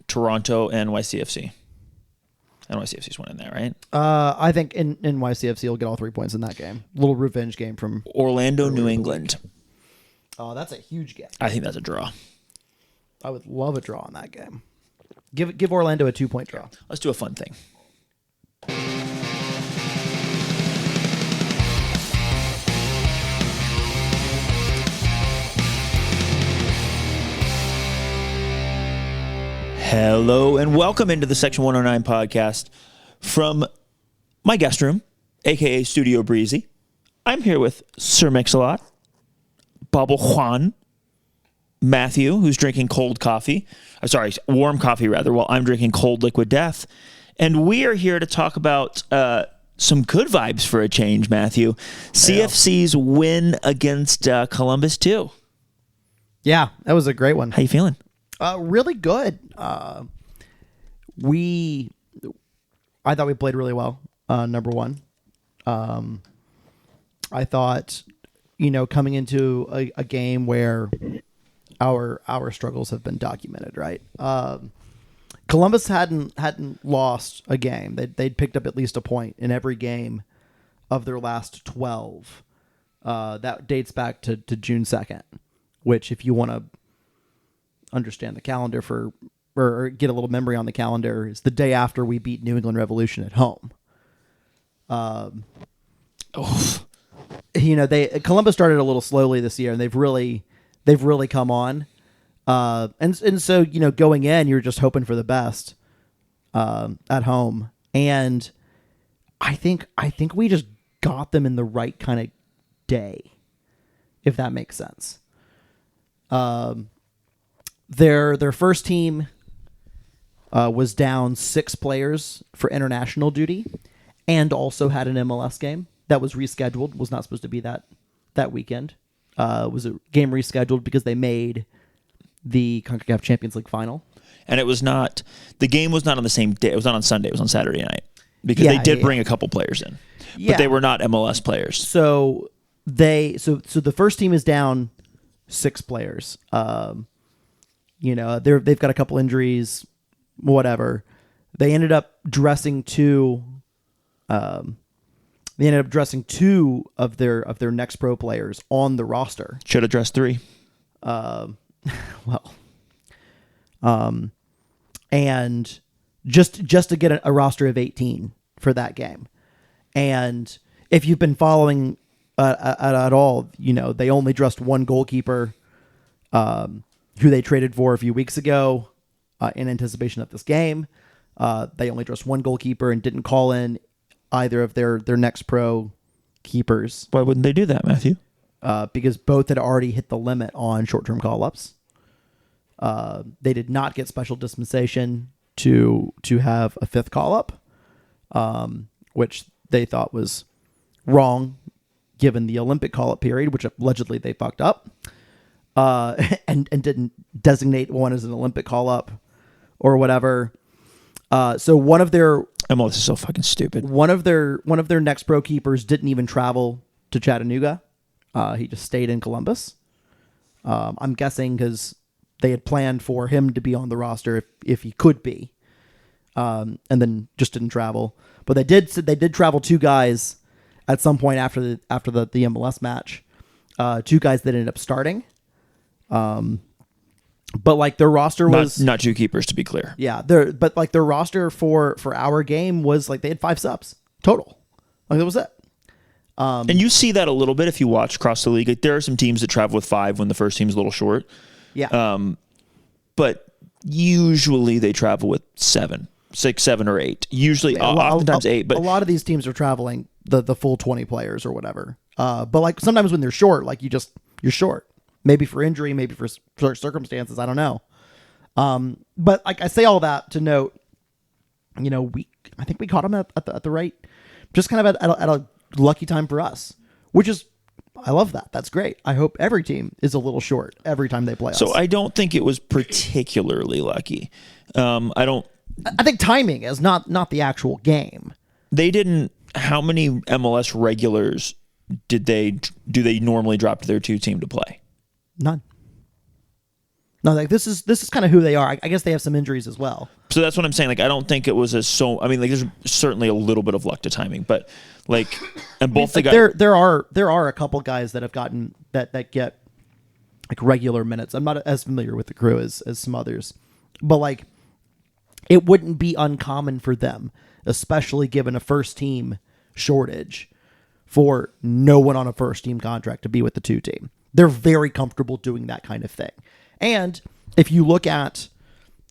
Toronto and NYCFC. NYCFC's winning that, right? I think in NYCFC will get all 3 points in that game. Little revenge game from Orlando, New England. Oh, that's a huge game. I think that's a draw. I would love a draw in that game. Give Orlando a 2-point draw. Let's do a fun thing. Hello and welcome into the Section 109 podcast from my guest room, aka Studio Breezy. I'm here with Sir Mix-a-Lot, Bubble Juan, Matthew, who's drinking cold coffee. Warm coffee rather, while I'm drinking cold liquid death. And we are here to talk about some good vibes for a change, Matthew. CFC's win against Columbus 2. Yeah, that was a great one. How you feeling? Really good. I thought we played really well. Number one, I thought, coming into a game where our struggles have been documented, right? Columbus hadn't lost a game. They'd picked up at least a point in every game of their last 12. That dates back to June 2nd, which, if you want to understand the calendar or get a little memory on the calendar, is the day after we beat New England Revolution at home. Columbus started a little slowly this year, and they've really come on. And so, going in, you're just hoping for the best at home. And I think we just got them in the right kind of day, if that makes sense. Their first team was down 6 players for international duty, and also had an MLS game that was rescheduled. Was not supposed to be that weekend. Was a game rescheduled because they made the CONCACAF Champions League final. And the game was not on the same day. It was not on Sunday. It was on Saturday night, because they did bring a couple players in, but they were not MLS players. So the first team is down 6 players. They've got a couple injuries, whatever. They ended up dressing 2. They ended up dressing 2 of their next pro players on the roster. Should have dressed 3. And just to get a roster of 18 for that game. And if you've been following at all, they only dressed 1 goalkeeper, who they traded for a few weeks ago in anticipation of this game. They only dressed 1 goalkeeper and didn't call in either of their next pro keepers. Why wouldn't they do that, Matthew? Because both had already hit the limit on short-term call-ups. They did not get special dispensation to have a 5th call-up, which they thought was wrong given the Olympic call-up period, which allegedly they fucked up. And didn't designate one as an Olympic call-up or whatever. So one of their MLS is so fucking stupid. One of their next pro keepers didn't even travel to Chattanooga. He just stayed in Columbus. I'm guessing because they had planned for him to be on the roster if he could be, and then just didn't travel. But they did travel 2 guys at some point after the MLS match. 2 guys that ended up starting. But their roster was not 2 keepers, to be clear. Yeah, their roster for our game was they had 5 subs total. That was it. And you see that a little bit if you watch across the league. There are some teams that travel with 5 when the first team's a little short. Yeah. But usually they travel with 7, 6, 7, or 8. Usually, oftentimes 8. But a lot of these teams are traveling the full 20 players or whatever. But sometimes when they're short, you're short. Maybe for injury, maybe for circumstances. I don't know. But I say all that to note, I think we caught them at the right, just kind of at a lucky time for us, which is, I love that. That's great. I hope every team is a little short every time they play us. So I don't think it was particularly lucky. I think timing is not the actual game. They didn't. How many MLS regulars do they normally drop to their 2 team to play? None. No, like this is kind of who they are. I guess they have some injuries as well. So that's what I'm saying. Like, I don't think it was I mean, like, there's certainly a little bit of luck to timing, but like, and both the guys. There are a couple guys that have gotten that get like regular minutes. I'm not as familiar with the crew as some others, but like, it wouldn't be uncommon for them, especially given a first team shortage, for no one on a first team contract to be with the 2 team. They're very comfortable doing that kind of thing. And if you look at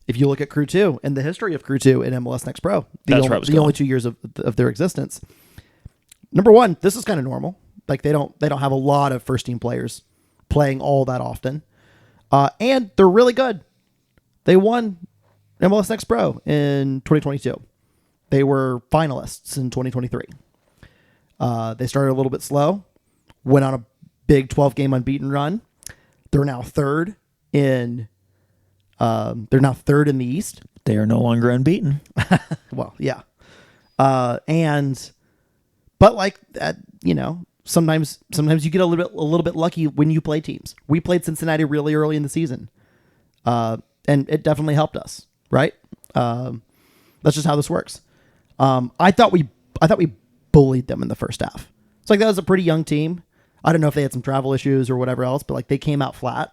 Crew 2 and the history of Crew 2 in MLS Next Pro, the only 2 years of their existence, number one, this is kind of normal. Like they don't have a lot of first team players playing all that often, and they're really good. They won MLS Next Pro in 2022. They were finalists in 2023. They started a little bit slow, went on a big 12-game unbeaten run. They're now third in the East. They are no longer unbeaten. Well, yeah. But like that, sometimes you get a little bit lucky when you play teams. We played Cincinnati really early in the season, and it definitely helped us, right? That's just how this works. I thought we bullied them in the first half. It's like that was a pretty young team. I don't know if they had some travel issues or whatever else, but like they came out flat,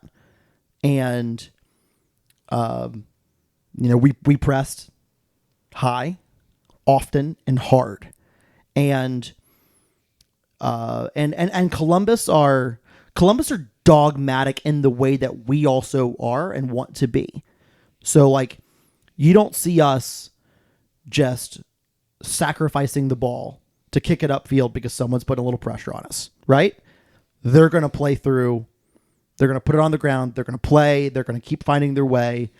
and we pressed high, often, and hard, and Columbus are dogmatic in the way that we also are and want to be. So like, you don't see us just sacrificing the ball to kick it upfield because someone's putting a little pressure on us, right? They're going to play through. They're going to put it on the ground. They're going to play. They're going to keep finding their way,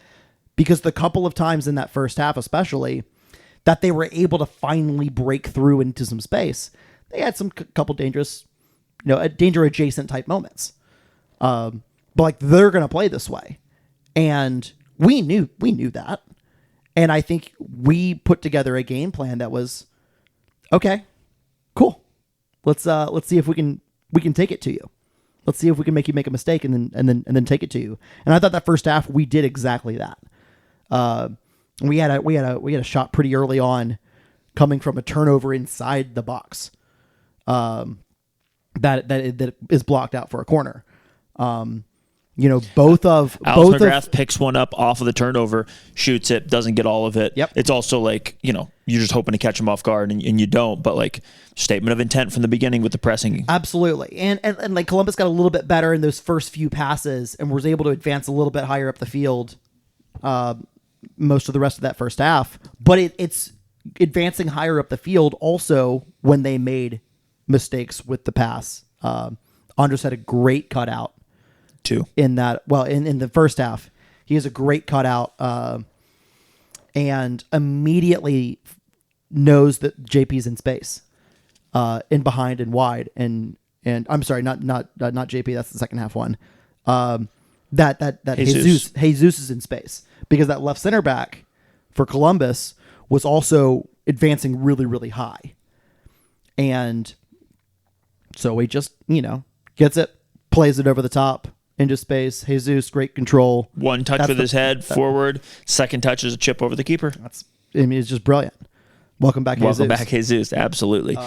because the couple of times in that first half, especially, that they were able to finally break through into some space, they had some couple dangerous, danger adjacent type moments. But like, they're going to play this way, and we knew that. And I think we put together a game plan that was, okay, cool. Let's see if we can take it to you. Let's see if we can make you make a mistake and then take it to you. And I thought that first half we did exactly that. We had a shot pretty early on, coming from a turnover inside the box, that is blocked out for a corner. Alex McGrath picks one up off of the turnover, shoots it, doesn't get all of it. Yep. It's also like, you're just hoping to catch him off guard, and you don't, but like, statement of intent from the beginning with the pressing. Absolutely. And like, Columbus got a little bit better in those first few passes and was able to advance a little bit higher up the field most of the rest of that first half. But it's advancing higher up the field also when they made mistakes with the pass. Andres had a great cutout in that. Well, in the first half, he has a great cutout, and immediately knows that JP's in space, in behind and wide, and I'm sorry, not JP. That's the second half one. That Jesus is in space, because that left center back for Columbus was also advancing really, really high, and so he just gets it, plays it over the top into space. Jesus, great control. One touch with his head forward. Second touch is a chip over the keeper. It's just brilliant. Welcome back, Jesus. Welcome back, Jesus. Absolutely.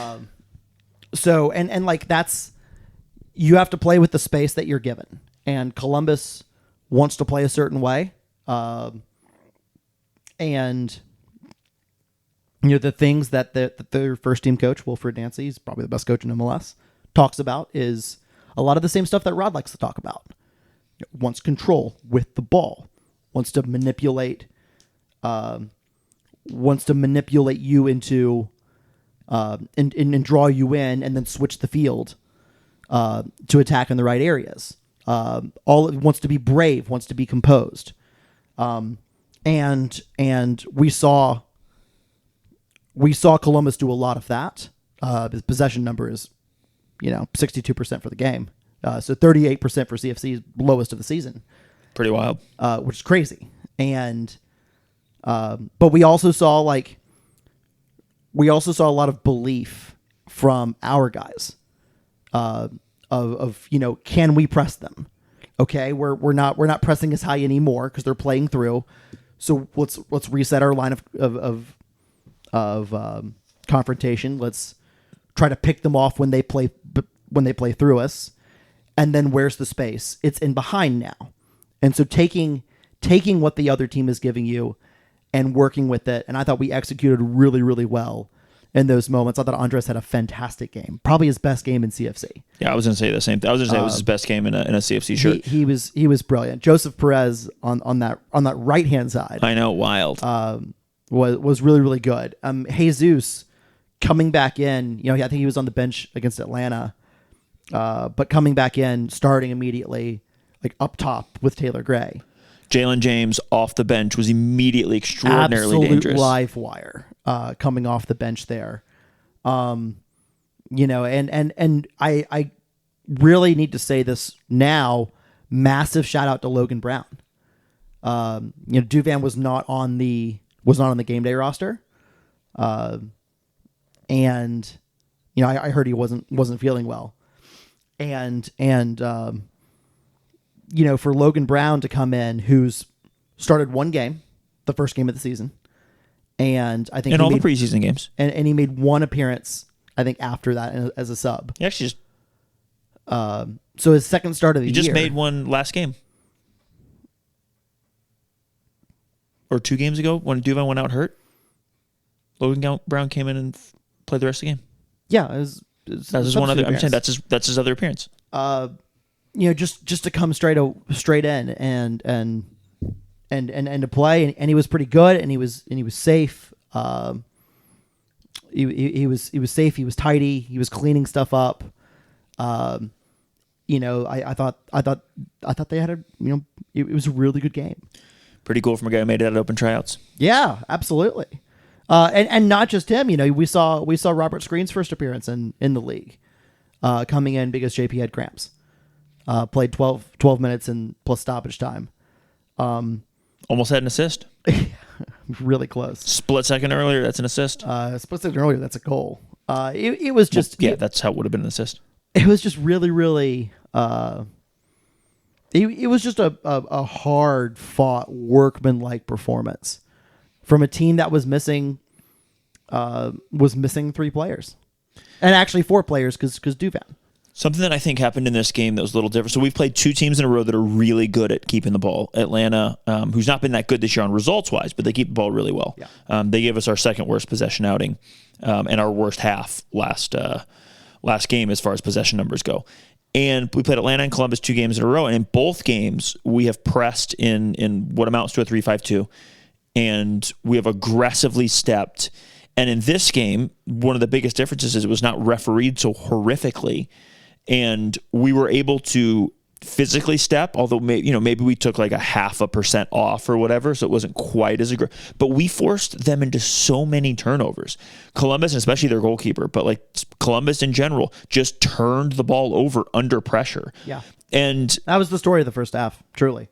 So, and like, you have to play with the space that you're given. And Columbus wants to play a certain way. And the things that their first team coach, Wilfred Nancy, he's probably the best coach in MLS, talks about is a lot of the same stuff that Rod likes to talk about. Wants control with the ball, wants to manipulate you into and draw you in, and then switch the field to attack in the right areas. Wants to be brave, wants to be composed, and we saw Columbus do a lot of that. His possession number is 62% for the game. So 38% for CFC's lowest of the season. Pretty wild. Which is crazy. And but we also saw a lot of belief from our guys of can we press them? Okay, we're not pressing as high anymore because they're playing through. So let's reset our line of confrontation. Let's try to pick them off when they play through us. And then where's the space? It's in behind now. And so taking what the other team is giving you and working with it. And I thought we executed really, really well in those moments. I thought Andres had a fantastic game, probably his best game in CFC. Yeah, I was going to say the same thing. I was going to say it was his best game in a CFC shirt. He was brilliant. Joseph Perez on that right hand side. I know, wild. Was really, really good. Jesus coming back in, I think he was on the bench against Atlanta, but coming back in, starting immediately, like up top with Taylor Gray. Jalen James off the bench was immediately extraordinarily dangerous. Absolute live wire coming off the bench there. And I really need to say this now. Massive shout out to Logan Brown. Duvan was not on the game day roster. And I heard he wasn't feeling well. And for Logan Brown to come in, who's started one game, the first game of the season, and I think in all the preseason games, and he made one appearance, I think, after that as a sub. He actually just so his second start of the year. He just made one last game, or 2 games ago when Duvan went out hurt. Logan Brown came in and played the rest of the game. Yeah, that's his one other. I'm saying that's his other appearance. Just to come straight in and to play, and he was pretty good, and he was safe. He was safe. He was tidy. He was cleaning stuff up. I thought they had it was a really good game. Pretty cool from a guy who made it at open tryouts. Yeah, absolutely. And not just him. We saw Robert Screen's first appearance in the league, coming in because JP had cramps. Played 12 minutes and plus stoppage time. Almost had an assist. Really close. Split second earlier, that's an assist. Split second earlier, that's a goal. It was just... that's how it would have been an assist. It was just really, really... It was just a hard-fought, workman-like performance from a team that was missing 3 players. And actually 4 players because Duvan. Something that I think happened in this game that was a little different. So we've played 2 teams in a row that are really good at keeping the ball. Atlanta, who's not been that good this year on results-wise, but they keep the ball really well. Yeah. They gave us our second worst possession outing and our worst half last game as far as possession numbers go. And we played Atlanta and Columbus 2 games in a row, and in both games we have pressed in what amounts to a 3-5-2, and we have aggressively stepped. And in this game, one of the biggest differences is it was not refereed so horrifically. And we were able to physically step, although maybe we took like a 0.5% off or whatever, so it wasn't quite as aggressive. But we forced them into so many turnovers. Columbus, and especially their goalkeeper, but like Columbus in general, just turned the ball over under pressure. Yeah, and that was the story of the first half. Truly.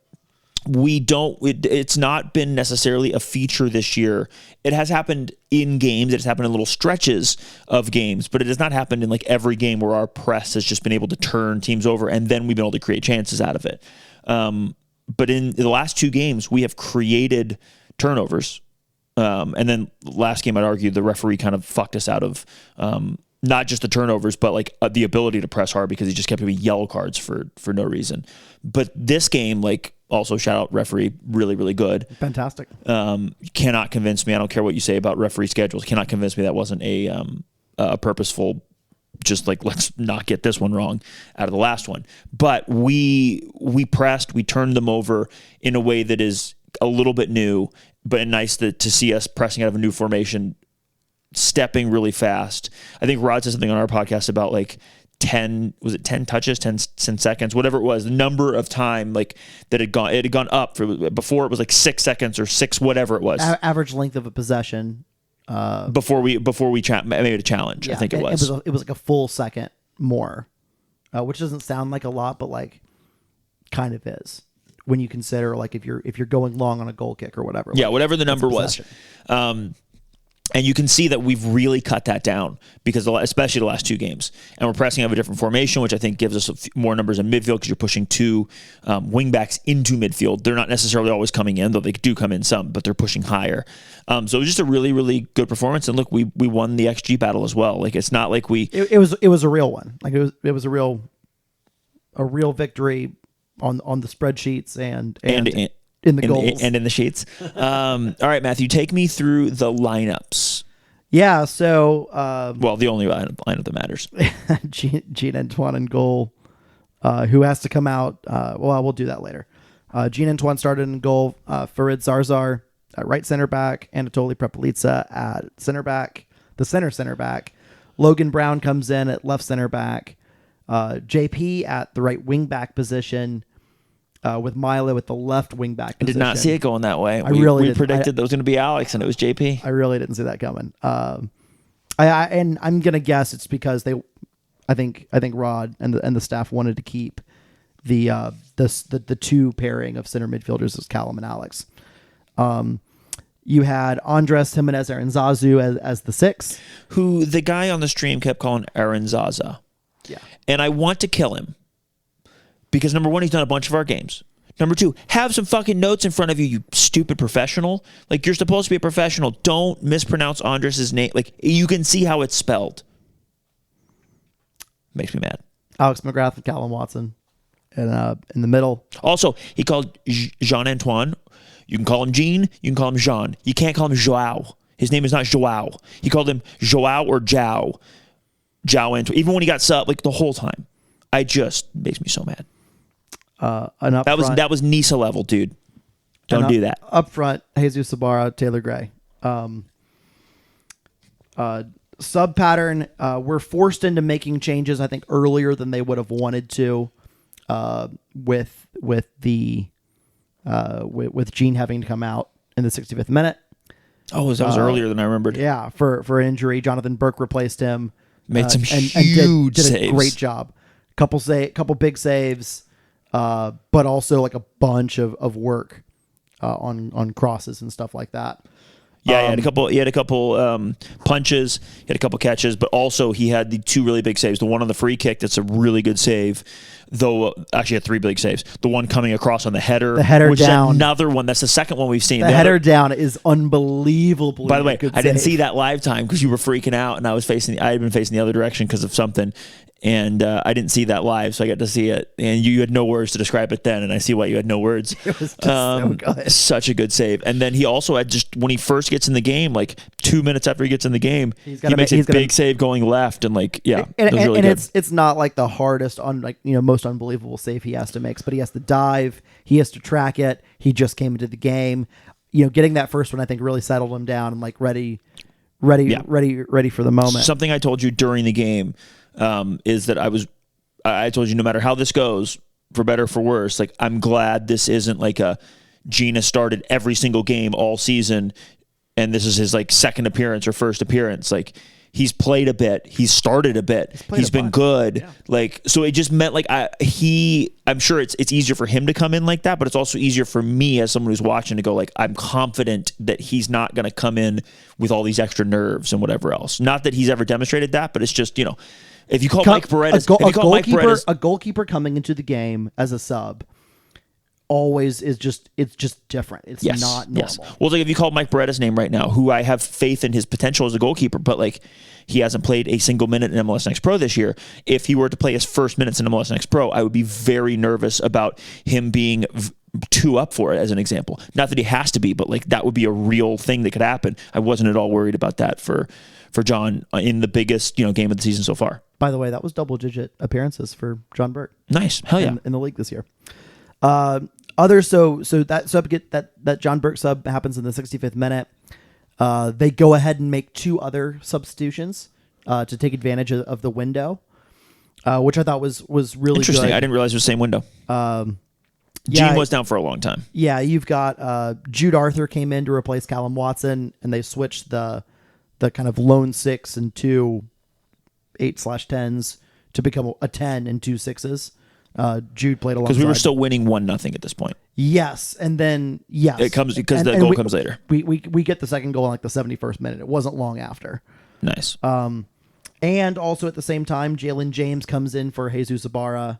It's not been necessarily a feature this year. It has happened in games. It has happened in little stretches of games, but it has not happened in like every game where our press has just been able to turn teams over and then we've been able to create chances out of it. But in the last 2 games, we have created turnovers. And then last game, I'd argue the referee kind of fucked us out of not just the turnovers, but like the ability to press hard because he just kept giving yellow cards for no reason. But this game, like, also shout out referee, really, really good. Fantastic. You cannot convince me. I don't care what you say about referee schedules. Cannot convince me that wasn't a purposeful, just like, let's not get this one wrong out of the last one. But we pressed, we turned them over in a way that is a little bit new, but nice to see us pressing out of a new formation, stepping really fast. I think Rod said something on our podcast about like 10 touches, 10 seconds, whatever it was, the number of time like that it had gone up before it was like 6 seconds or 6, whatever it was. Average length of a possession. Before we made a challenge, yeah, I think it was. It was like a full second more, which doesn't sound like a lot, but like kind of is when you consider like if you're going long on a goal kick or whatever. Yeah, whatever the number was. And you can see that we've really cut that down because especially the last two games. And we're pressing out of a different formation, which I think gives us more numbers in midfield because you're pushing two wingbacks into midfield. They're not necessarily always coming in, though they do come in some, but they're pushing higher. So it was just a really, really good performance. And look, we won the XG battle as well. Like it's not like we... It was a real one. Like it was a real victory on the spreadsheets and in the goals. And in the sheets. All right, Matthew, take me through the lineups. Yeah, so... well, the only lineup that matters. Jean-Antoine in goal, who has to come out. Well, we'll do that later. Jean-Antoine started in goal. Farid Zarzar at right center back. Anatoly Prepelica at center back. The center back. Logan Brown comes in at left center back. JP at the right wing back position. With Milo at the left wing back position. I did not see it going that way. We predicted that was going to be Alex, and it was JP. I really didn't see that coming. And I'm gonna guess it's because I think Rod and the staff wanted to keep the two pairing of center midfielders as Callum and Alex. You had Andres Jimenez Aranzazu as the 6, who the guy on the stream kept calling Aranzaza. Yeah, and I want to kill him. Because number one, he's done a bunch of our games. Number two, have some fucking notes in front of you, you stupid professional. Like, you're supposed to be a professional. Don't mispronounce Andres' name. Like, you can see how it's spelled. Makes me mad. Alex McGrath and Callum Watson in the middle. Also, he called Jean-Antoine. You can call him Jean. You can call him Jean. You can't call him Joao. His name is not Joao. He called him Joao or Jao. Antoine. Even when he got sub, like, the whole time. Makes me so mad. That was Nisa level, dude. Don't do that. Up front, Jesus Sabara, Taylor Gray. Sub pattern. We're forced into making changes, I think, earlier than they would have wanted to. With Gene having to come out in the 65th minute. Oh, that was earlier than I remembered. Yeah, for an injury, Jonathan Burke replaced him. Made some huge did saves. A great job. Couple big saves, but also like a bunch of work on crosses and stuff like that. Yeah, he had a couple punches, he had a couple catches, but also he had the two really big saves. The one on the free kick, that's a really good save. Though actually had three big saves. The one coming across on the header which down. Is another one. That's the second one we've seen. The header down is unbelievable. By the way, I didn't see that live time because you were freaking out, and I had been facing the other direction because of something, and I didn't see that live, so I got to see it. And you had no words to describe it then, and I see why you had no words. It was just so good. Such a good save. And then he also had when he first gets in the game, like 2 minutes after he gets in the game, he makes a big save going left, and it was really good. It's not like the hardest most unbelievable save he has to make, but he has to dive, he has to track it. He just came into the game. Getting that first one I think really settled him down and ready for the moment. Something I told you during the game is that I told you no matter how this goes, for better or for worse, like I'm glad this isn't like a Gina started every single game all season and this is his second appearance or first appearance. Like he's played a bit, he's started a bit, he's been good. Yeah. So it just meant I'm sure it's easier for him to come in like that, but it's also easier for me as someone who's watching to go I'm confident that he's not going to come in with all these extra nerves and whatever else. Not that he's ever demonstrated that, but it's just, if you call Mike Paredes a goalkeeper coming into the game as a sub always is just different. It's not normal. Yes. Well, if you call Mike Paredes' name right now, who I have faith in his potential as a goalkeeper, but he hasn't played a single minute in MLS Next Pro this year. If he were to play his first minutes in MLS Next Pro, I would be very nervous about him being too up for it, as an example. Not that he has to be, but that would be a real thing that could happen. I wasn't at all worried about that for John in the biggest game of the season so far. By the way, that was double-digit appearances for John Burke. Nice, hell yeah, in the league this year. So that John Burke sub happens in the 65th minute. They go ahead and make two other substitutions to take advantage of the window, which I thought was really interesting. Good. I didn't realize it was the same window. Gene was down for a long time. Yeah, you've got Jude Arthur came in to replace Callum Watson, and they switched the kind of lone 6 and 2 8/10s to become a 10 and 2 6s. Jude played alongside. Because we were still winning 1-0 at this point. Yes, and then It comes because the goal comes later. We get the second goal in like the 71st minute. It wasn't long after. Nice. And also at the same time, Jalen James comes in for Jesus Ibarra.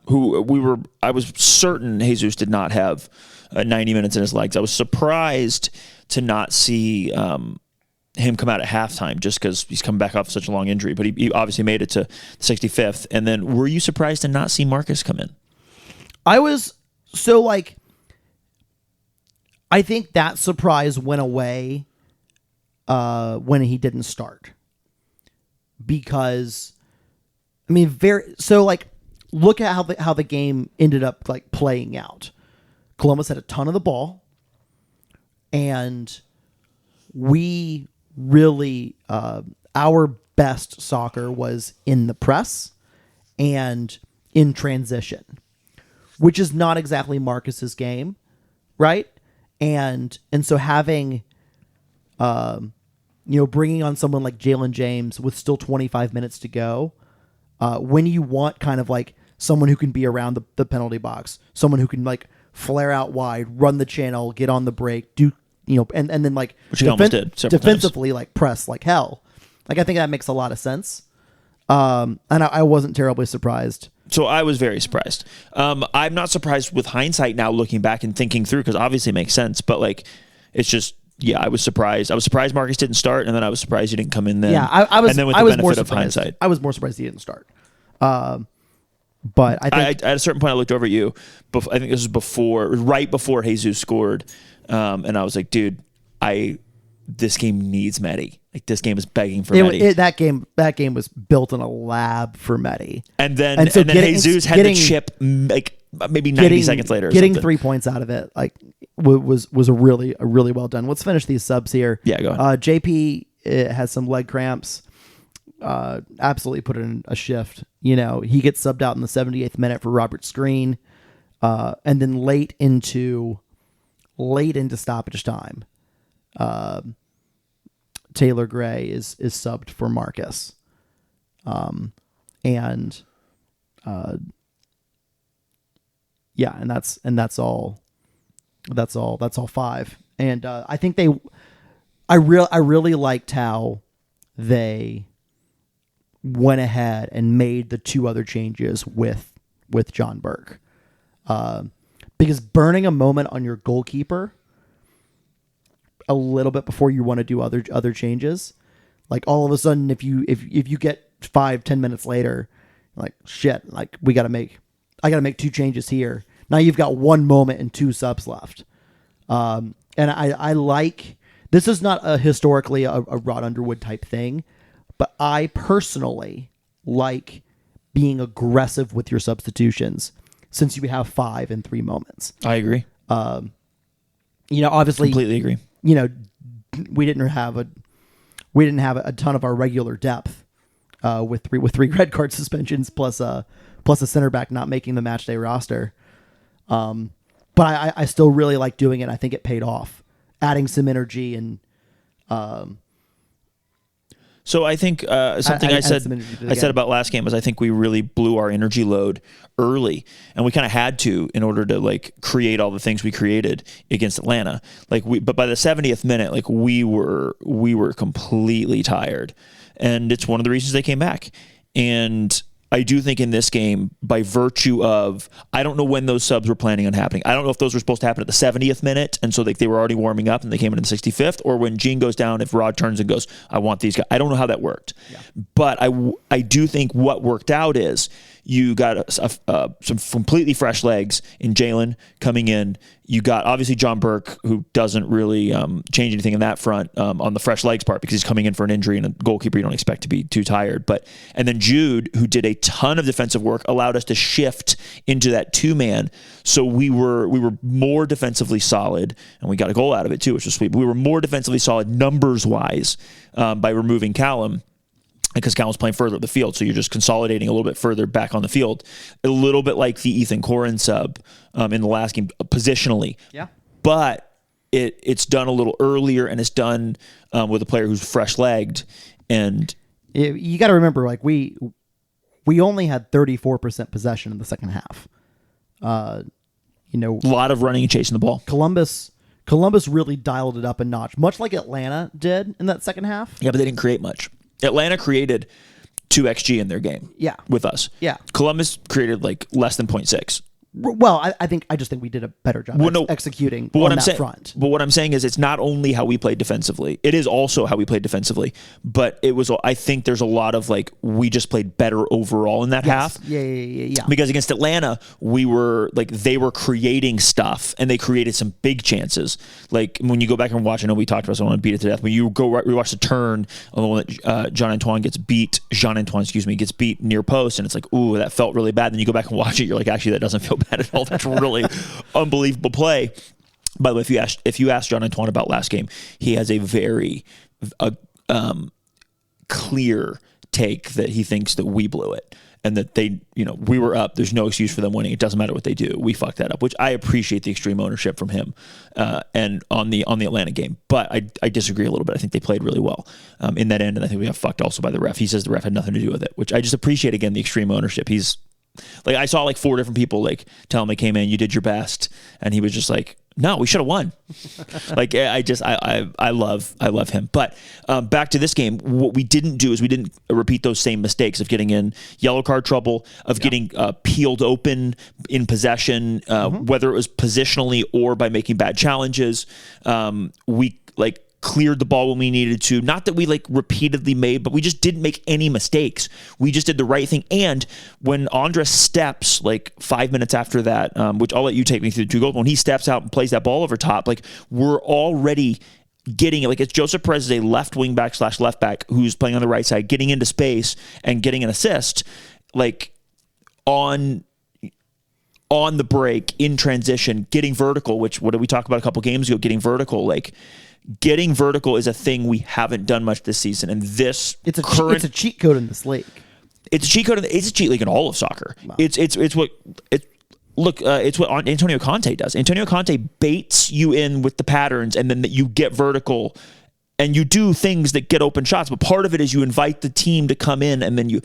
I was certain Jesus did not have 90 minutes in his legs. I was surprised to not see him come out at halftime just because he's coming back off such a long injury. But he obviously made it to the 65th. And then were you surprised to not see Marcus come in? I was I think that surprise went away when he didn't start. Because, I mean, look at how the game ended up like playing out. Columbus had a ton of the ball, and we really our best soccer was in the press and in transition, which is not exactly Marcus's game, right? And so having bringing on someone like Jalen James with still 25 minutes to go, when you want kind of like someone who can be around the penalty box, someone who can like flare out wide, run the channel, get on the break, do and then like which he almost did defensively times. Like press like hell. Like I think that makes a lot of sense. And I wasn't terribly surprised. So I was very surprised. I'm not surprised with hindsight now, looking back and thinking through, because obviously it makes sense. But like, it's just. Yeah, I was surprised. I was surprised Marcus didn't start, and then I was surprised he didn't come in then. Yeah, I was. And then with the benefit more of hindsight, I was more surprised he didn't start. But I think at a certain point I looked over at you. I think this was right before Jesus scored, and I was like, dude, this game needs Medi. Like this game is begging for Medi. That game was built in a lab for Medi. And then Jesus had the chip like maybe 90 seconds later. Getting 3 points out of it like was a really well done. Let's finish these subs here. Yeah, go ahead. JP has some leg cramps. Absolutely put in a shift. He gets subbed out in the 78th minute for Robert Screen, and then late into stoppage time, Taylor Gray is subbed for Marcus, and that's all. That's all five. And I think I really liked how they went ahead and made the two other changes with John Burke, because burning a moment on your goalkeeper a little bit before you want to do other changes, like all of a sudden if you get 5-10 minutes later, like shit, like I got to make two changes here. Now you've got one moment and two subs left. And I like, this is not historically a Rod Underwood type thing, but I personally like being aggressive with your substitutions since you have 5 and 3 moments. I agree. Obviously completely agree. We didn't have a ton of our regular depth, with three red card suspensions plus a center back not making the match day roster. But I still really like doing it. I think it paid off, adding some energy and. So I think something I said about last game was I think we really blew our energy load early, and we kind of had to in order to like create all the things we created against Atlanta. But by the 70th minute, like we were completely tired, and it's one of the reasons they came back. And I do think in this game, by virtue of, I don't know when those subs were planning on happening. I don't know if those were supposed to happen at the 70th minute, and so they were already warming up and they came in the 65th, or when Gene goes down, if Rod turns and goes, I want these guys. I don't know how that worked. Yeah. But I do think what worked out is you got some completely fresh legs in Jalen coming in. You got obviously John Burke, who doesn't really change anything in that front on the fresh legs part because he's coming in for an injury and a goalkeeper you don't expect to be too tired. And then Jude, who did a ton of defensive work, allowed us to shift into that 2-man. So we were more defensively solid, and we got a goal out of it too, which was sweet. But we were more defensively solid numbers wise by removing Callum, because Callum's playing further up the field, so you're just consolidating a little bit further back on the field. A little bit like the Ethan Corin sub in the last game, positionally. Yeah. But it's done a little earlier, and it's done with a player who's fresh-legged. And you got to remember, like we only had 34% possession in the second half. You know, A lot of running and chasing the ball. Columbus really dialed it up a notch, much like Atlanta did in that second half. Yeah, but they didn't create much. Atlanta created 2 XG in their game. Yeah. With us. Yeah. Columbus created like less than 0.6. Well, I just think we did a better job executing on that front. But what I'm saying is it's not only how we played defensively. It is also how we played defensively. But I think there's a lot of like, we just played better overall in that half. Yeah. Because against Atlanta, they were creating stuff and they created some big chances. Like when you go back and watch, I know we talked about, so I want to beat it to death. When you we watch the turn on the one that Jean-Antoine gets beat near post, and it's like, ooh, that felt really bad. Then you go back and watch it, you're like, actually, that doesn't feel bad at all. That's really unbelievable play. By the way, if you ask Jean-Antoine about last game, he has a very clear take that he thinks that we blew it and that we were up. There's no excuse for them winning. It doesn't matter what they do. We fucked that up, which I appreciate the extreme ownership from him and on the Atlanta game. But I disagree a little bit. I think they played really well in that end, and I think we got fucked also by the ref. He says the ref had nothing to do with it, which I just appreciate, again, the extreme ownership. He's like, I saw like 4 different people like tell him they came in, you did your best, and he was just like, no, we should have won. Like I love him. But back to this game, what we didn't do is we didn't repeat those same mistakes of getting in yellow card trouble, of getting peeled open in possession, whether it was positionally or by making bad challenges. We cleared the ball when we needed to. Not that we repeatedly made, but we just didn't make any mistakes. We just did the right thing. And when Andres steps 5 minutes after that, which I'll let you take me through the 2 goals, when he steps out and plays that ball over top, we're already getting it. It's Joseph Perez is a left wing back / left back who's playing on the right side, getting into space and getting an assist, on the break, in transition, getting vertical, which what did we talk about a couple games ago, getting vertical, getting vertical is a thing we haven't done much this season, and it's a cheat code in this league. It's a cheat code. It's a cheat league in all of soccer. Wow. It's what Antonio Conte does. Antonio Conte baits you in with the patterns, and then you get vertical, and you do things that get open shots. But part of it is you invite the team to come in, and then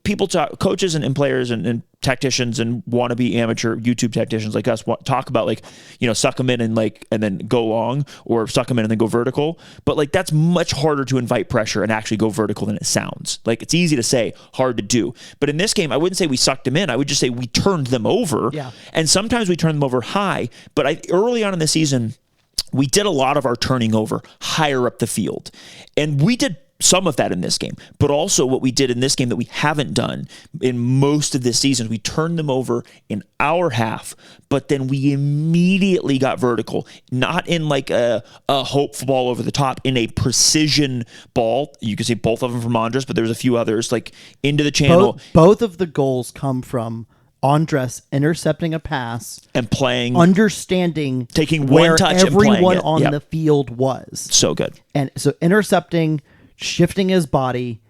people talk, coaches and players and tacticians and wannabe amateur YouTube tacticians like us talk about suck them in and then go long, or suck them in and then go vertical. But that's much harder to invite pressure and actually go vertical than it sounds. It's easy to say, hard to do. But in this game, I wouldn't say we sucked them in. I would just say we turned them over. Yeah. And sometimes we turned them over high. But early on in the season, we did a lot of our turning over higher up the field. And we did some of that in this game. But also what we did in this game that we haven't done in most of this season, we turned them over in our half, but then we immediately got vertical. Not in a hopeful ball over the top, in a precision ball. You can see both of them from Andres, but there's a few others into the channel. Both of the goals come from Andres intercepting a pass and playing, understanding, taking where one touch and playing everyone it. on the field was. So good. And so intercepting, shifting his body,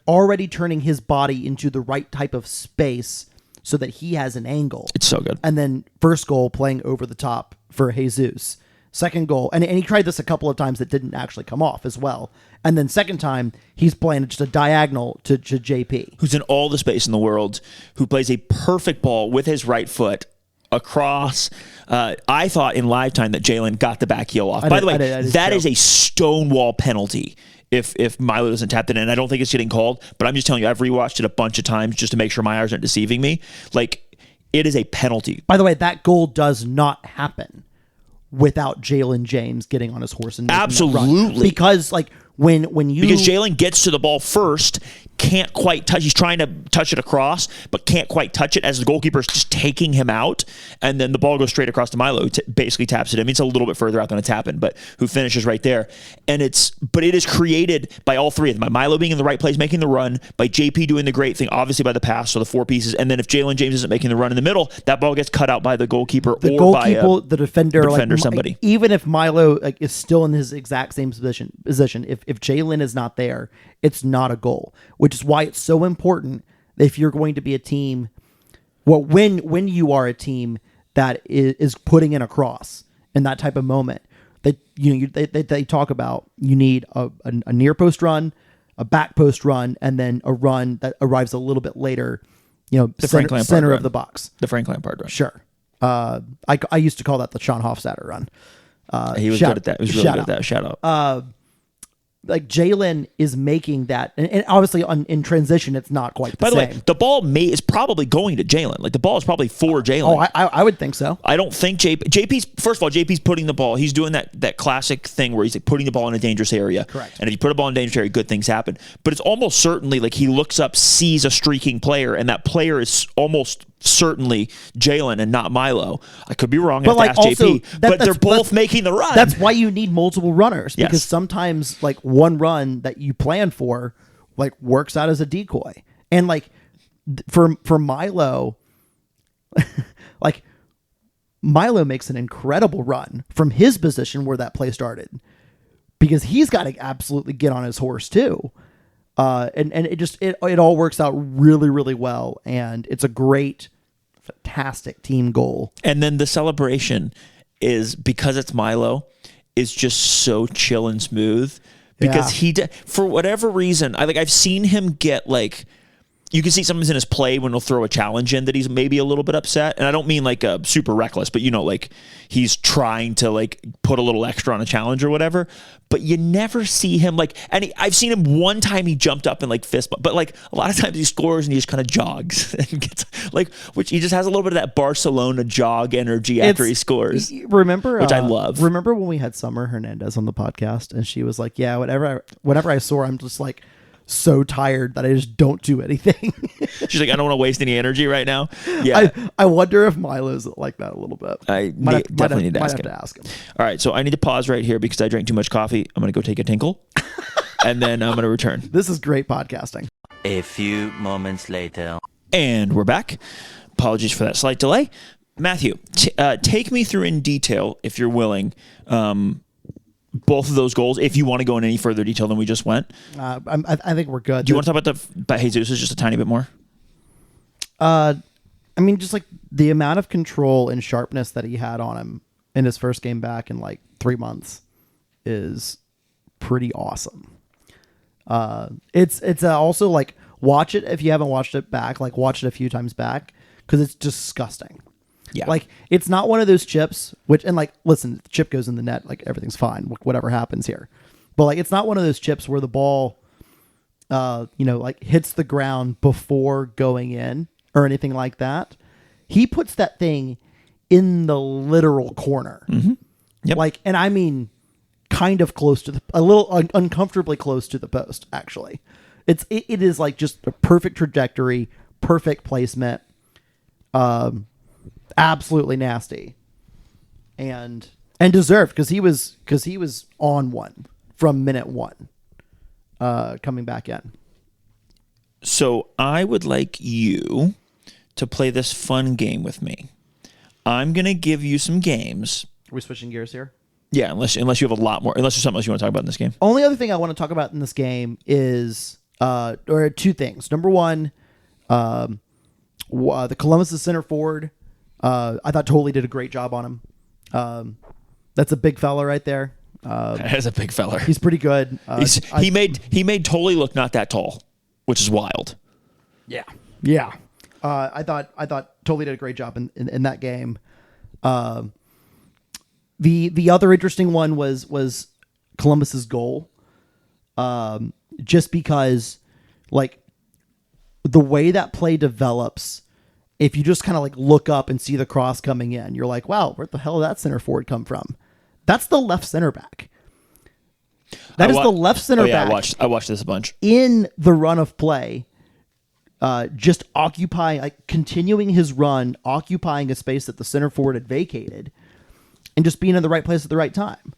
already turning his body into the right type of space so that he has an angle. It's so good. And then first goal, playing over the top for Jesus. Second goal, and he tried this a couple of times that didn't actually come off as well. And then second time, he's playing just a diagonal to JP. Who's in all the space in the world, who plays a perfect ball with his right foot across. I thought in live time that Jalen got the back heel off. By the way, that is a stonewall penalty if Milo doesn't tap it in. I don't think it's getting called, but I'm just telling you, I've rewatched it a bunch of times just to make sure my eyes aren't deceiving me. It is a penalty. By the way, that goal does not happen without Jalen James getting on his horse and making absolutely that run. Because because Jalen gets to the ball first, can't quite touch. He's trying to touch it across, but can't quite touch it as the goalkeeper is just taking him out, and then the ball goes straight across to Milo, who basically taps it in. I mean, it's a little bit further out than it's happened, but who finishes right there. And but it is created by all three of them: by Milo being in the right place, making the run; by JP doing the great thing, obviously by the pass, so the 4 pieces. And then if Jalen James isn't making the run in the middle, that ball gets cut out by the goalkeeper the defender, somebody. Even if Milo is still in his exact same position, if Jalen is not there, it's not a goal, which is why it's so important if you're going to be a team, when you are a team that is putting in a cross in that type of moment, that they talk about, you need a near post run, a back post run, and then a run that arrives a little bit later, The Frank Lampard center run. of the box. The Frank Lampard run. Sure. I used to call that the Sean Hofstadter run. He was good at that. He was really good at that. Shout out. Like Jalen is making that, and obviously in transition, it's not quite the By the same. way, the ball is probably going to Jalen. Like the ball is probably for Jalen. Oh, I would think so. I don't think JP's first of all, JP's putting the ball. He's doing that classic thing where he's like putting the ball in a dangerous area. Correct. And if you put a ball in a dangerous area, good things happen. But it's almost certainly like he looks up, sees a streaking player, and that player is almost certainly Jalen and not Milo. I could be wrong. I have to ask JP. But they're both making the run. That's why you need multiple runners, because Yes. sometimes like one run that you plan for like works out as a decoy. And like for Milo, like Milo makes an incredible run from his position where that play started, because he's got to absolutely get on his horse too. And it all works out really, really well. And it's a great, fantastic team goal. And then the celebration is, because it's Milo, is just so chill and smooth, because for whatever reason, I've seen him get like, you can see sometimes in his play when he'll throw a challenge in that he's maybe a little bit upset. And I don't mean like a super reckless, but like he's trying to like put a little extra on a challenge or whatever. But you never see him like, I've seen him one time he jumped up and like fist bump, but like a lot of times he scores and he just kind of jogs and gets like, which he just has a little bit of that Barcelona jog energy after he scores. Remember, which I love. Remember when we had Summer Hernandez on the podcast and she was like, yeah, whenever I soar, I'm just like, so tired that I just don't do anything. She's like, I don't want to waste any energy right now. Yeah. I wonder if Milo's like that a little bit. I definitely need to ask him. All right. So I need to pause right here because I drank too much coffee. I'm going to go take a tinkle and then I'm going to return. This is great podcasting. A few moments later. And we're back. Apologies for that slight delay. Matthew, take me through in detail, if you're willing, both of those goals, if you want to go in any further detail than we just went. I think we're good. Do you want to talk about Jesus just a tiny bit more? I mean, just like the amount of control and sharpness that he had on him in his first game back in like 3 months is pretty awesome. It's also like, watch it if you haven't watched it back. Like, watch it a few times back, because it's disgusting. Yeah. Like, it's not one of those chips, and like, listen, the chip goes in the net, like everything's fine, whatever happens here. But like, it's not one of those chips where the ball, like hits the ground before going in or anything like that. He puts that thing in the literal corner. Mm-hmm. Yep. Like, and I mean, kind of close to a little uncomfortably close to the post, actually. It is like just a perfect trajectory, perfect placement. Absolutely nasty, and deserved, because he was on one from minute one, coming back in. So I would like you to play this fun game with me. I'm gonna give you some games. Are we switching gears here? Yeah, unless you have a lot more. Unless there's something else you want to talk about in this game. Only other thing I want to talk about in this game is or two things. Number one, the Columbus' center forward. I thought Tolley did a great job on him. That's a big fella right there. That is a big fella. He's pretty good. He made Tolley look not that tall, which is wild. Yeah. I thought Tolley did a great job in that game. The other interesting one was Columbus's goal. Just because, like, the way that play develops, if you just kind of like look up and see the cross coming in, you're like, wow, where the hell did that center forward come from? That's the left center back. That is the left center back. I watched this a bunch. In the run of play, just occupying, like continuing his run, occupying a space that the center forward had vacated, and just being in the right place at the right time.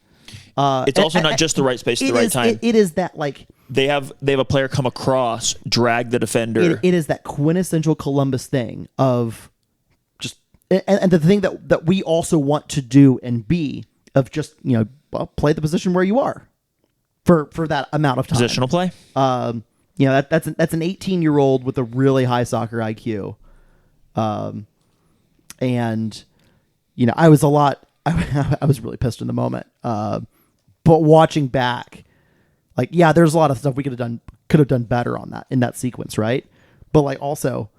It's also not just the right space at the right time. It is that, like, they have a player come across, drag the defender. It is that quintessential Columbus thing of just, and the thing that we also want to do and be, of just, play the position where you are for that amount of time. Positional play. That's an 18-year-old with a really high soccer IQ. And I was I was really pissed in the moment. But watching back, like, yeah, there's a lot of stuff we could have done better on that, in that sequence, right? But like, also,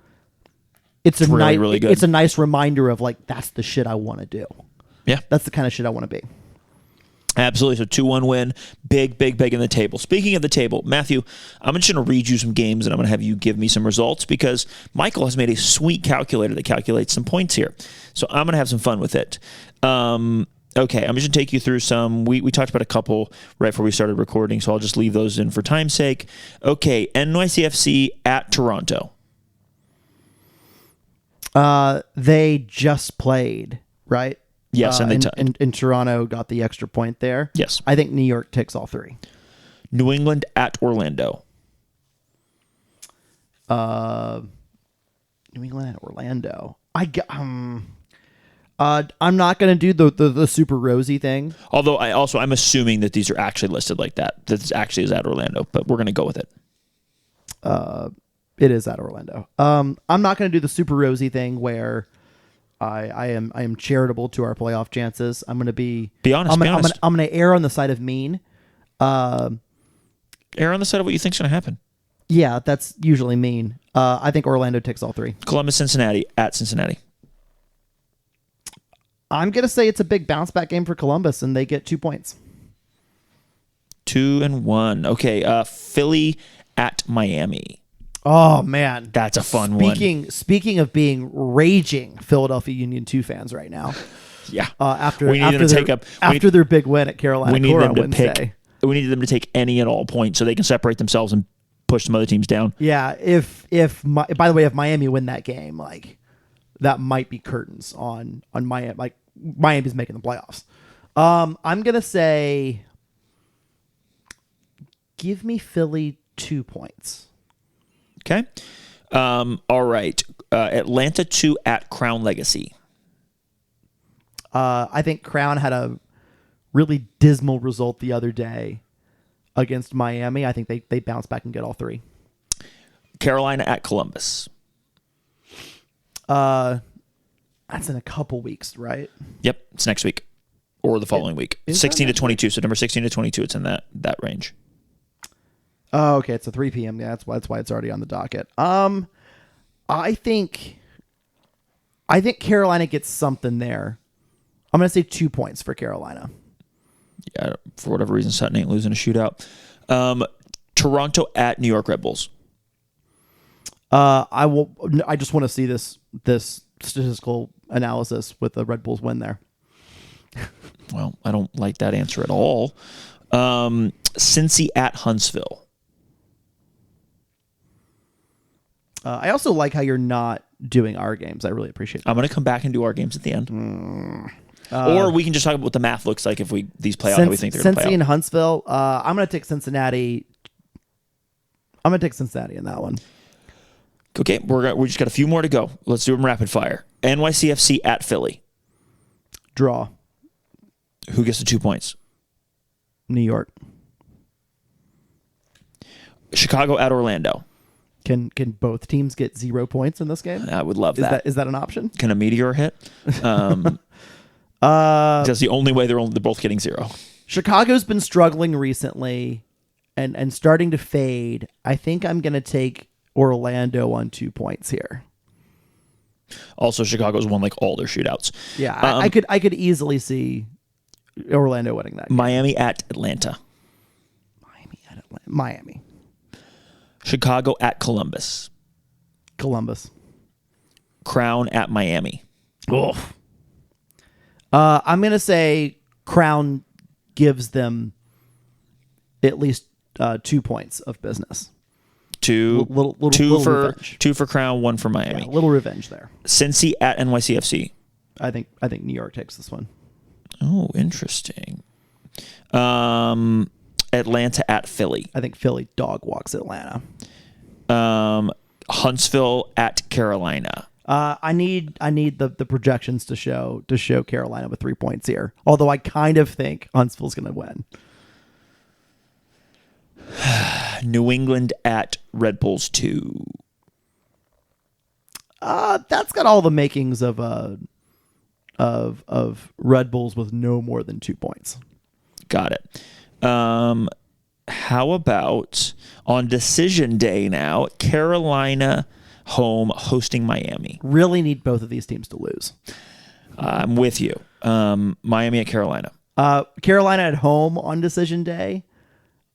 it's a really, nice, really good. It's a nice reminder of like that's the shit I want to do. Yeah. That's the kind of shit I want to be. Absolutely. So 2-1 win. Big in the table. Speaking of the table, Matthew, I'm just going to read you some games and I'm going to have you give me some results because Michael has made a sweet calculator that calculates some points here. So I'm going to have some fun with it. Okay, I'm just going to take you through some. We talked about a couple right before we started recording, so I'll just leave those in for time's sake. Okay, NYCFC at Toronto. They just played, right? Yes, and they tied. And Toronto got the extra point there. Yes. I think New York takes all three. New England at Orlando. New England at Orlando. I'm not going to do the super rosy thing. Although I'm assuming that these are actually listed like that. This actually is at Orlando, but we're going to go with it. It is at Orlando. I'm not going to do the super rosy thing where I am charitable to our playoff chances. I'm going to be honest. I'm going to err on the side of mean. Err on the side of what you think's going to happen. Yeah, that's usually mean. I think Orlando takes all three. Columbus, Cincinnati at Cincinnati. I'm going to say it's a big bounce back game for Columbus, and they get 2 points. 2-1. Okay, Philly at Miami. Oh, man. That's a fun one. Speaking of being raging Philadelphia Union 2 fans right now. Yeah. After their big win at Carolina we need Core them on to Wednesday. We need them to take any and all points so they can separate themselves and push some other teams down. Yeah, by the way, if Miami win that game, like that might be curtains on Miami. Like Miami's making the playoffs. I'm gonna say, give me Philly 2 points. Okay. All right. Atlanta 2 at Crown Legacy. I think Crown had a really dismal result the other day against Miami. I think they bounce back and get all three. Carolina at Columbus. That's in a couple weeks, right? Yep, it's next week or the following week. 16 to 22. So number 16 to 22, it's in that range. Oh, okay. It's a 3 p.m. Yeah, that's why it's already on the docket. I think Carolina gets something there. I'm going to say 2 points for Carolina. Yeah, for whatever reason, Sutton ain't losing a shootout. Toronto at New York Red Bulls. I just want to see this statistical analysis with the Red Bulls win there. Well, I don't like that answer at all. Cincy at Huntsville. I also like how you're not doing our games. I really appreciate that. I'm going to come back and do our games at the end. Or we can just talk about what the math looks like if these play out how we think they're going to play out. Cincy and Huntsville. I'm going to take Cincinnati. I'm going to take Cincinnati in that one. Okay, we just got a few more to go. Let's do them rapid fire. NYCFC at Philly. Draw. Who gets the 2 points? New York. Chicago at Orlando. Can both teams get 0 points in this game? I would love that. Is that an option? Can a meteor hit? That's the only way they're both getting 0. Chicago's been struggling recently and starting to fade. I think I'm going to take Orlando on 2 points here. Also, Chicago's won like all their shootouts. Yeah, I could easily see Orlando winning that game. Miami at Atlanta. Miami. Chicago at Columbus. Columbus. Crown at Miami. Oof. I'm going to say Crown gives them at least 2 points of business. Two revenge. 2 for Crown, 1 for Miami. Yeah, a little revenge there. Cincy at NYCFC. I think New York takes this one. Oh, interesting. Atlanta at Philly. I think Philly dog walks Atlanta. Huntsville at Carolina. I need the projections to show Carolina with 3 points here. Although I kind of think Huntsville's going to win. New England at Red Bulls 2. That's got all the makings of Red Bulls with no more than 2 points. Got it. How about on decision day now, Carolina home hosting Miami. Really need both of these teams to lose. I'm with you. Miami at Carolina. Carolina at home on decision day.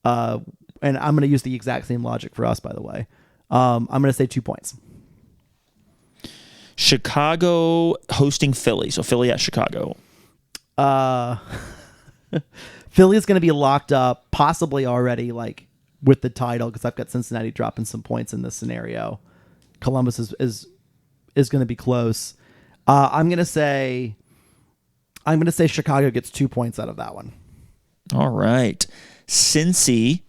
And I'm going to use the exact same logic for us, by the way. I'm going to say 2 points. Chicago hosting Philly. So Philly at Chicago. Philly's going to be locked up, possibly already, like with the title, because I've got Cincinnati dropping some points in this scenario. Columbus is going to be close. I'm going to say Chicago gets 2 points out of that one. All right. Cincy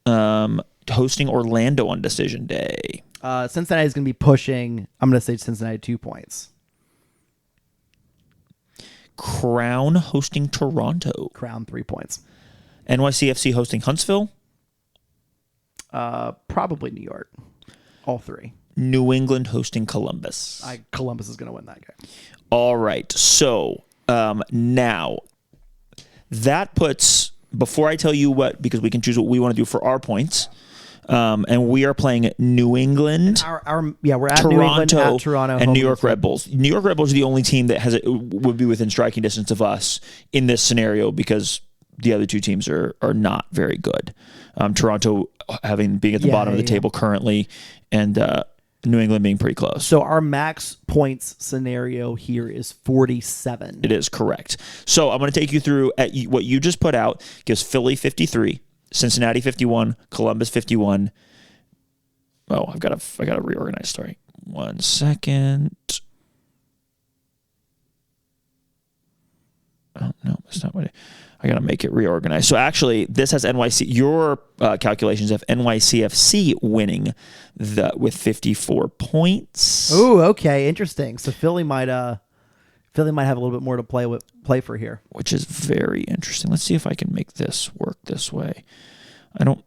hosting Orlando on decision day. Cincinnati is going to be pushing. I'm going to say Cincinnati 2 points. Crown hosting Toronto. Crown 3 points. NYCFC hosting Huntsville. Probably New York. All three. New England hosting Columbus. Columbus is going to win that game. All right. So now that puts, before I tell you what, because we can choose what we want to do for our points, and we are playing New England, We're at Toronto, New England, at Toronto, and home New York against Red Bulls. New York Red Bulls are the only team that would be within striking distance of us in this scenario because the other two teams are not very good. Toronto being at the bottom of the table currently, and New England being pretty close. So our max points scenario here is 47. It is correct. So I'm going to take you through what you just put out. Gives Philly 53, Cincinnati 51, Columbus 51. Oh, I got to reorganize. Sorry, 1 second. Oh no, that's not what I got to make it reorganized. So actually, this has your calculations have NYCFC winning with 54 points. Oh, okay, interesting. So Philly might have a little bit more to play for here, which is very interesting. Let's see if I can make this work this way. I'm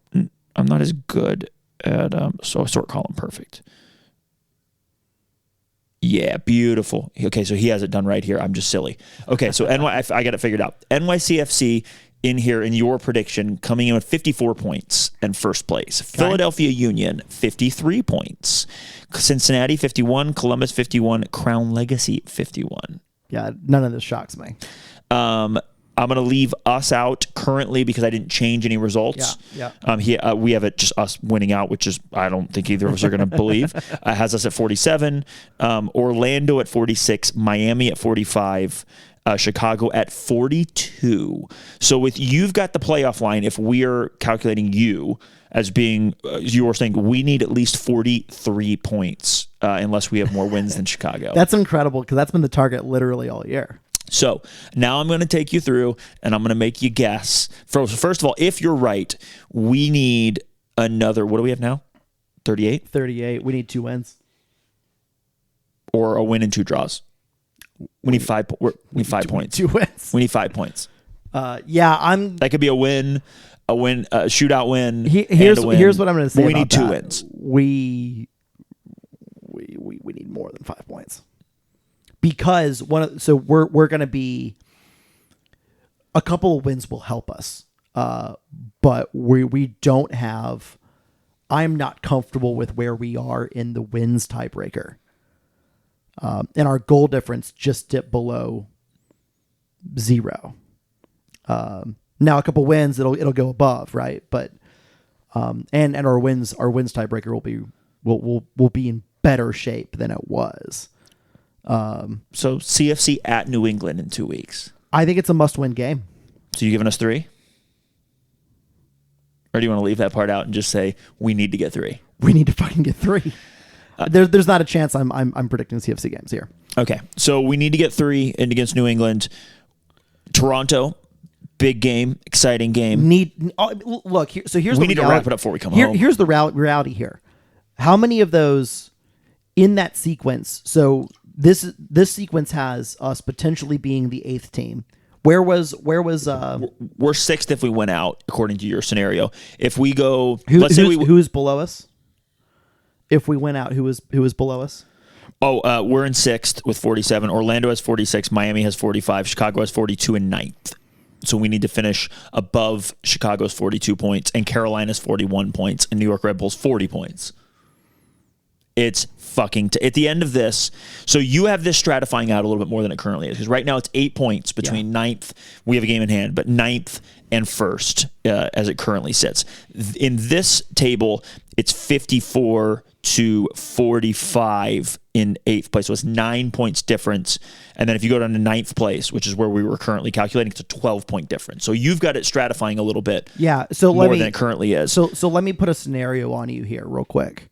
not as good at sort column perfect. Yeah, beautiful. Okay, so he has it done right here. I'm just silly. Okay, so I got it figured out. NYCFC in here in your prediction coming in with 54 points in first place. Okay. Philadelphia Union 53 points. Cincinnati 51, Columbus 51, Crown Legacy 51. Yeah, none of this shocks me. I'm going to leave us out currently because I didn't change any results. Yeah. We have it just us winning out, which is I don't think either of us are going to believe. Has us at 47, Orlando at 46, Miami at 45, Chicago at 42. So you've got the playoff line. If we are calculating you as being, you were saying we need at least 43 points unless we have more wins than Chicago. That's incredible because that's been the target literally all year. So now I'm going to take you through and I'm going to make you guess. First of all, if you're right, we need another, what do we have now? 38? 38. We need 2 wins. Or a win and 2 draws. We need 5 points. 2 wins. We need 5 points. That could be a win, a shootout win. Here's and a win. Here's what I'm going to say. We need 2 wins. We need more than 5 points. Because we're going to be a couple of wins will help us, but we don't have. I'm not comfortable with where we are in the wins tiebreaker, and our goal difference just dipped below 0. Now a couple wins, it'll go above, right? But and our wins tiebreaker will be in better shape than it was. So CFC at New England in 2 weeks. I think it's a must-win game. So you giving us 3? Or do you want to leave that part out and just say we need to get 3? We need to fucking get 3. There's not a chance I'm predicting CFC games here. Okay, so we need to get 3 in against New England. Toronto, big game, exciting game. Look. Here's we the need to wrap it up before we come home. Here's the reality here. How many of those in that sequence? So. This sequence has us potentially being the 8th team. Where was we're 6th if we went out according to your scenario. If we go, who's below us? If we went out, who was below us? Oh, we're in 6th with 47. Orlando has 46. Miami has 45. Chicago has 42 and 9th. So we need to finish above Chicago's 42 points and Carolina's 41 points and New York Red Bulls 40 points. It's fucking at the end of this. So you have this stratifying out a little bit more than it currently is, because right now it's 8 points between ninth. We have a game in hand, but ninth and first as it currently sits. In this table, it's 54 to 45 in 8th place. So it's 9 points difference. And then if you go down to 9th place, which is where we were currently calculating, it's a 12-point difference. So you've got it stratifying a little bit more than it currently is. So let me put a scenario on you here real quick.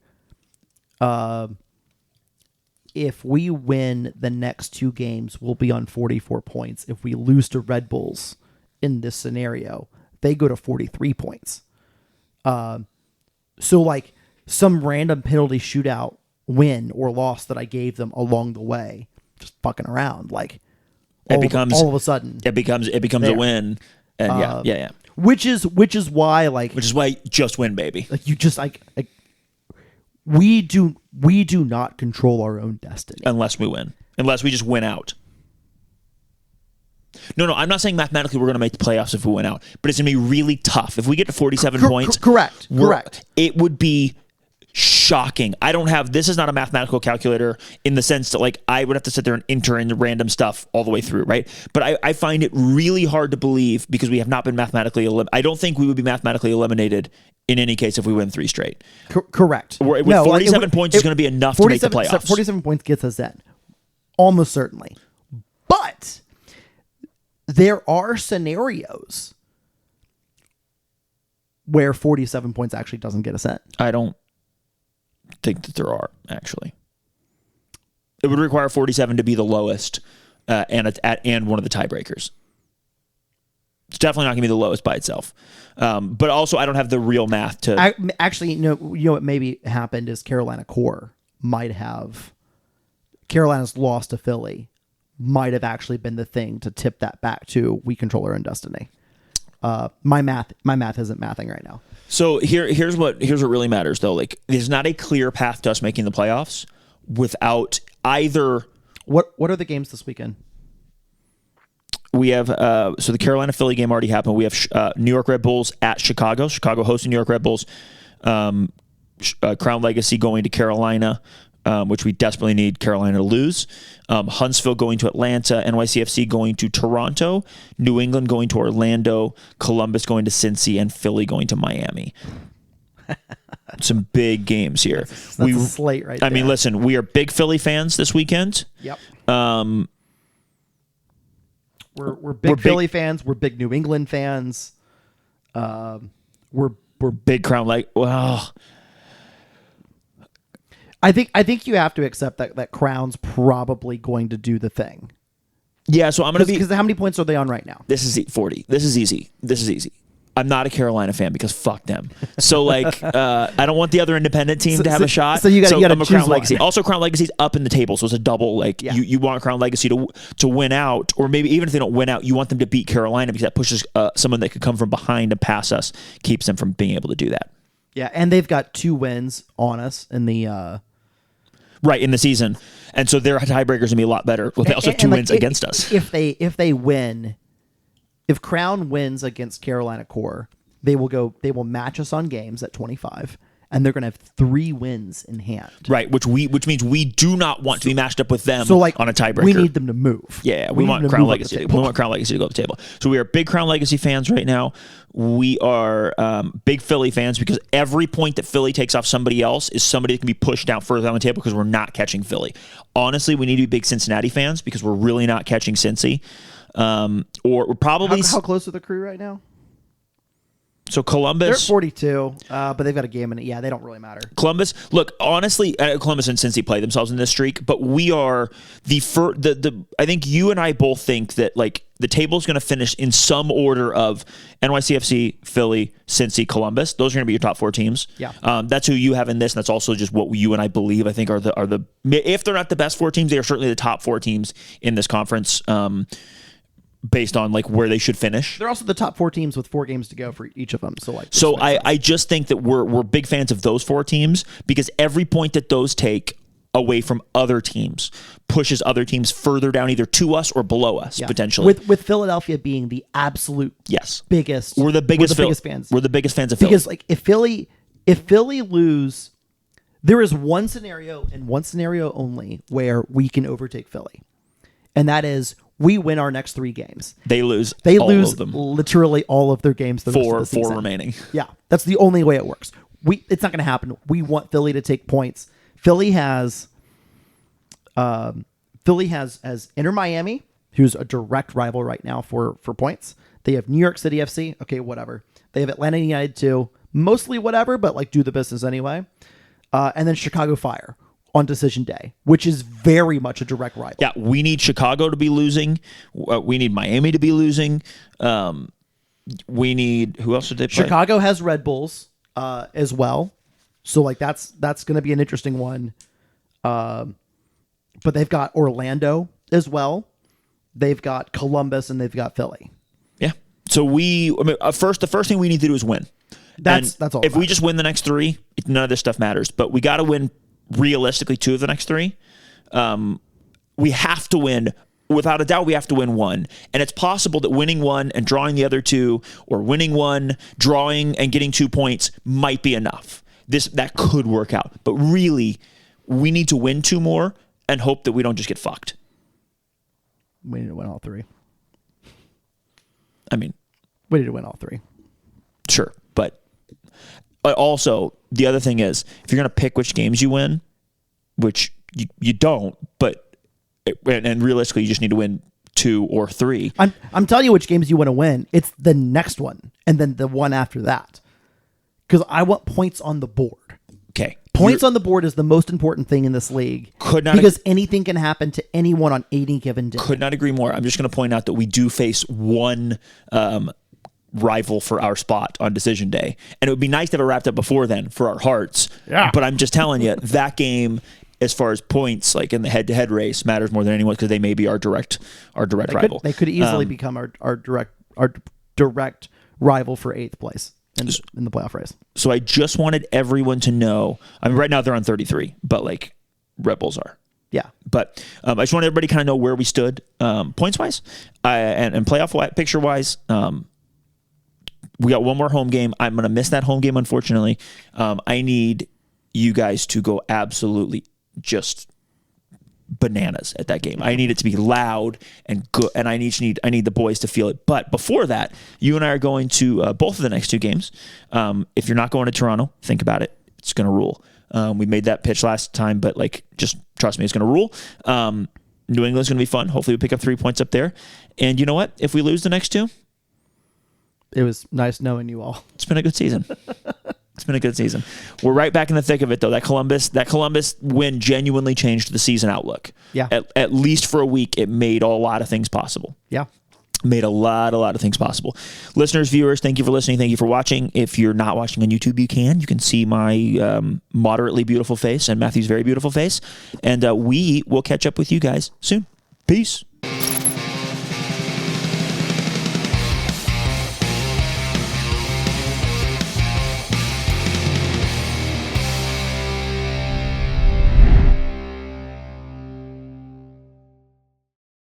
If we win the next 2 games, we'll be on 44 points. If we lose to Red Bulls in this scenario, they go to 43 points. So like some random penalty shootout win or loss that I gave them along the way, just fucking around, like all of a sudden it becomes a win. And yeah. Which is why just win, baby. Like you just like we do not control our own destiny unless we win. Unless we just win out. No, I'm not saying mathematically we're going to make the playoffs if we win out, but it's going to be really tough. If we get to 47 points, correct. It would be shocking. This is not a mathematical calculator in the sense that like I would have to sit there and enter in the random stuff all the way through, right? But I find it really hard to believe because we have not been mathematically eliminated. I don't think we would be mathematically eliminated in any case if we win 3 straight. Correct. With 47 points is going to be enough to make the playoffs. 47 points gets us in. Almost certainly. But there are scenarios where 47 points actually doesn't get us in. I don't think that there are, actually. It would require 47 to be the lowest and one of the tiebreakers. It's definitely not going to be the lowest by itself. But also, I don't have the real math to... Actually, you know what maybe happened is Carolina's loss to Philly might have actually been the thing to tip that back to we control our own destiny. My math isn't mathing right now. So here's what really matters though. Like there's not a clear path to us making the playoffs without either. What are the games this weekend? We have so the Carolina Philly game already happened. We have New York Red Bulls at Chicago. Chicago hosting New York Red Bulls. Crown Legacy going to Carolina. Which we desperately need Carolina to lose. Huntsville going to Atlanta, NYCFC going to Toronto, New England going to Orlando, Columbus going to Cincy, and Philly going to Miami. Some big games here. That's a slate right there. I mean, listen, we are big Philly fans this weekend. Yep. We're big Philly fans. We're big New England fans. We're big Crown well. I think you have to accept that Crown's probably going to do the thing. Yeah, so I'm going to because how many points are they on right now? This is 40. This is easy. I'm not a Carolina fan because fuck them. So like, I don't want the other independent team to have a shot. So you got to choose Crown one. Legacy. Also, Crown Legacy's up in the table, so it's a double. Like you want Crown Legacy to win out, or maybe even if they don't win out, you want them to beat Carolina because that pushes someone that could come from behind and pass us, keeps them from being able to do that. Yeah, and they've got 2 wins on us in the. Right, in the season. And so their tiebreakers going to be a lot better. Well, they also have 2 wins against us. If they win, if Crown wins against Carolina Core, they will match us on games at 25, and they're going to have 3 wins in hand. Right, which means we do not want to be matched up with them on a tiebreaker. We need them to move. Yeah, we want Crown Legacy. We want Crown Legacy to go to the table. So we are big Crown Legacy fans right now. We are big Philly fans because every point that Philly takes off somebody else is somebody that can be pushed down further on the table because we're not catching Philly. Honestly, we need to be big Cincinnati fans because we're really not catching Cincy. Or we're probably... How close are the Crew right now? So Columbus... They're 42, but they've got a game in it. Yeah, they don't really matter. Columbus, look, honestly, Columbus and Cincy play themselves in this streak, but we are I think you and I both think that like the table's going to finish in some order of NYCFC, Philly, Cincy, Columbus. Those are going to be your top 4 teams. Yeah. That's who you have in this, and that's also just what you and I believe, I think, are the if they're not the best 4 teams, they are certainly the top 4 teams in this conference. Based on like where they should finish. They're also the top 4 teams with 4 games to go for each of them. So I just think that we're big fans of those 4 teams because every point that those take away from other teams pushes other teams further down either to us or below us potentially. With Philadelphia being the absolute biggest. We're the biggest fans. We're the biggest fans of Philly. Because like if Philly lose There is one scenario and one scenario only where we can overtake Philly, and that is we win our next 3 games. They lose. They all lose of them. literally all of their games. The rest of the Four season. remaining. Yeah, that's the only way it works. It's not going to happen. We want Philly to take points. Philly has Inter Miami, who's a direct rival right now for points. They have New York City FC. Okay, whatever. They have Atlanta United too. Mostly whatever, but like do the business anyway. And then Chicago Fire on decision day, which is very much a direct rival. Yeah, we need Chicago to be losing. We need Miami to be losing. We need, who else did they play? Chicago has Red Bulls as well, so like that's going to be an interesting one. But they've got Orlando as well. They've got Columbus and they've got Philly. Yeah. So the first thing we need to do is win. That's all. If we just win the next 3, none of this stuff matters. But we got to win realistically 2 of the next 3. We have to win. Without a doubt, we have to win 1. And it's possible that winning 1 and drawing the other 2, or winning 1, drawing and getting 2 points might be enough. That could work out. But really, we need to win 2 more and hope that we don't just get fucked. We need to win all 3. I mean, we need to win all 3. Sure. But also, the other thing is, if you're going to pick which games you win, which you don't, but and realistically, you just need to win 2 or 3. I'm telling you which games you want to win. It's the next one and then the one after that. Because I want points on the board. Okay. Points on the board is the most important thing in this league. Because anything can happen to anyone on any given day. Could not agree more. I'm just going to point out that we do face one rival for our spot on decision day. And it would be nice to have it wrapped up before then for our hearts. Yeah. But I'm just telling you, that game, as far as points, like in the head-to-head race, matters more than anyone because they may be our direct rival. They could easily become our direct rival for 8th place in the playoff race. So I just wanted everyone to know. I mean, right now they're on 33, but like Red Bulls are. Yeah. But I just want everybody to kind of know where we stood points-wise and playoff picture-wise. We got one more home game. I'm going to miss that home game, unfortunately. I need you guys to go absolutely just bananas at that game. I need it to be loud and good, and I need the boys to feel it. But before that, you and I are going to both of the next 2 games. If you're not going to Toronto, think about it. It's going to rule. We made that pitch last time, but like, just trust me, it's going to rule. New England's going to be fun. Hopefully we pick up 3 points up there. And you know what? If we lose the next 2, it was nice knowing you all. It's been a good season. It's been a good season. We're right back in the thick of it, though. That Columbus win genuinely changed the season outlook. Yeah. At least for a week, it made a lot of things possible. Yeah. Made a lot of things possible. Listeners, viewers, thank you for listening. Thank you for watching. If you're not watching on YouTube, you can see my moderately beautiful face and Matthew's very beautiful face. And we will catch up with you guys soon. Peace.